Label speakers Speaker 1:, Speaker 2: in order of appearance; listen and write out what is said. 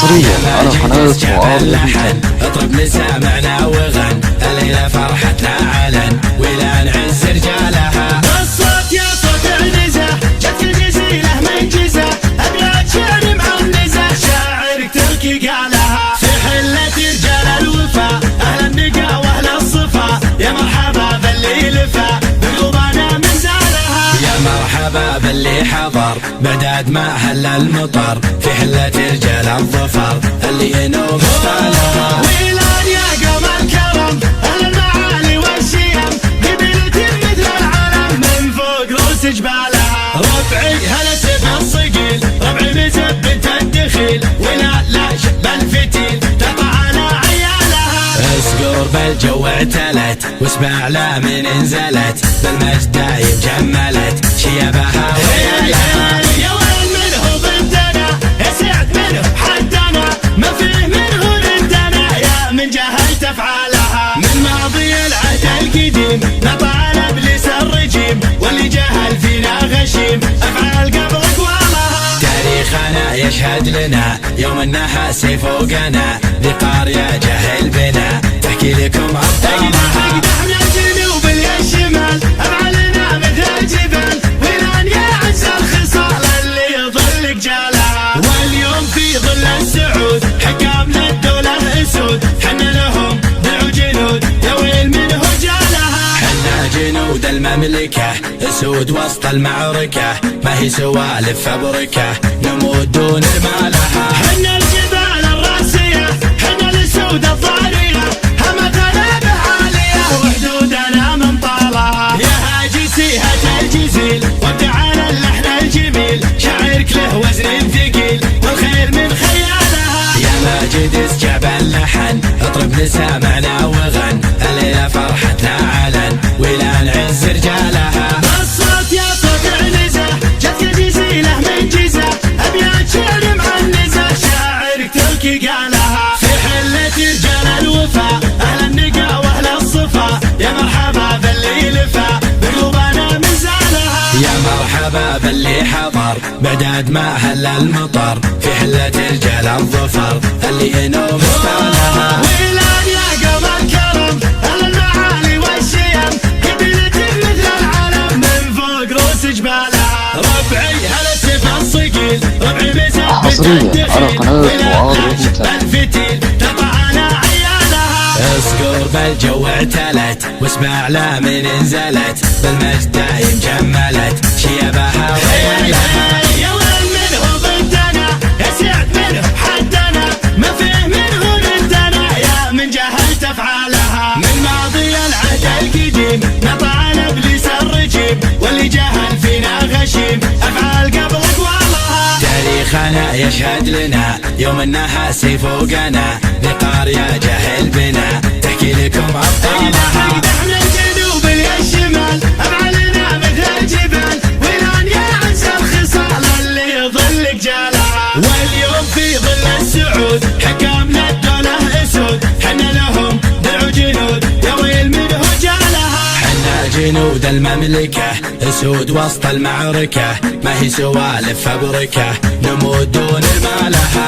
Speaker 1: حصريا على قناة معاذ
Speaker 2: اللحن اطرب لسامعنا وغن الليلة فرحتنا علن ولا نعز رجالها.
Speaker 3: الصوت يا صوت النزه جت الجزيلة من جزة أبيات شعر معنزة شاعرك تركي قالها في حلة رجال الوفا أهل النقا وأهل الصفا يا مرحبا باللي لفا بقلوبنا من زالها.
Speaker 2: يا مرحبا باللي حضر بعداد ما هل المطر في حلة رجال الظفر اللي ينوب اشتالها.
Speaker 3: ويلان يا قوم الكرم أهل المعالي والشيم قبيلة مثل العلم من فوق رؤوس جبالها. ربعي هلا سب الصقيل ربعي مزب بنت الدخيل ولا لا شب الفتيل تقع على عيالها.
Speaker 2: اسقور بالجو اعتلت واسمع لا من انزلت بالمجد دايم جملت شيبها ويلها.
Speaker 3: يا ويل منه بنتنا يا سعد منه حدنا ما فيه منه بنتنا يا من جهلت افعالها. من ماضي العهد القديم نطع الابليس الرجيم واللي جهل فينا غشيم افعال قبل اقوالها.
Speaker 2: تاريخنا يشهد لنا يوم النحاس فوقنا بقارية جهل بنا تحكي لكم ابطالها.
Speaker 3: احنا الجنوب الشمال افعالنا مثل الجبال ولان يعز الخصال اللي يظل جالها. واليوم في ظل السعود حكام للدولة اسود حنا لهم دعوا جنود يا ويل منه جالها.
Speaker 2: حنا جنود المملكة اسود وسط المعركة ما هي سوالف فبركة نمود دون رمالها.
Speaker 3: حنا الجبال الراسية حنا الاسود الضارية همتنا بعالية وحدودنا من طالها. يا هاجسي هات الجزيل وابدع على اللحن الجميل شاعرك له وزن ثقيل والخير من خيالها.
Speaker 2: يا ماجد اسجاب اللحن اطرب لسامعنا وغن الليلة فرحتنا علن ولا نعز رجالها.
Speaker 3: الصوت يا صوت عنزة جت الجزيلة من جزة أبيات شعر معنزة شاعرك تركي قالها. في حلة رجال الوفا أهل النقا وأهل الصفا يا مرحبا باللي لفا بقلوبنا من زالها.
Speaker 2: يا مرحبا باللي حضر بعداد ما هل المطر في حلة رجال الظفر اللي ينوب اشتالها.
Speaker 3: ويلان يا قوم الكرم أهل المعالي والشيم قبيلة مثل العلم من فوق رؤوس جبالها. ربعي هلا سب الصقيل ربعي مزب
Speaker 1: حصريا على قناة معاذ
Speaker 3: الفتيل تقع على عيالها.
Speaker 2: اسقور بالجو اعتلت واسمع لا من انزلت بالمجد دايم جملت شيبها ويلها.
Speaker 3: يا ويل منه بنتنا يا سعد منه حدنا ما فيه منه بنتنا يا من جهلت افعالها. من ماضي العهد القديم نطع الابليس الرجيم واللي جهل فينا غشيم افعال قبل اقوالها.
Speaker 2: تاريخنا يشهد لنا يوم النحاس فوقنا بقارية جهل بنا تحكي لكم ابطالها.
Speaker 3: احنا الجنوب الشمال افعالنا مثل الجبال ولان يعز الخصال اللي يظل جالها. واليوم في ظل السعود حكام للدولة اسود حنا لهم دعوا جنود يا ويل منه جالها.
Speaker 2: حنا جنود المملكة اسود وسط المعركة ما هي سوالف فبركة نمود دون رمالها.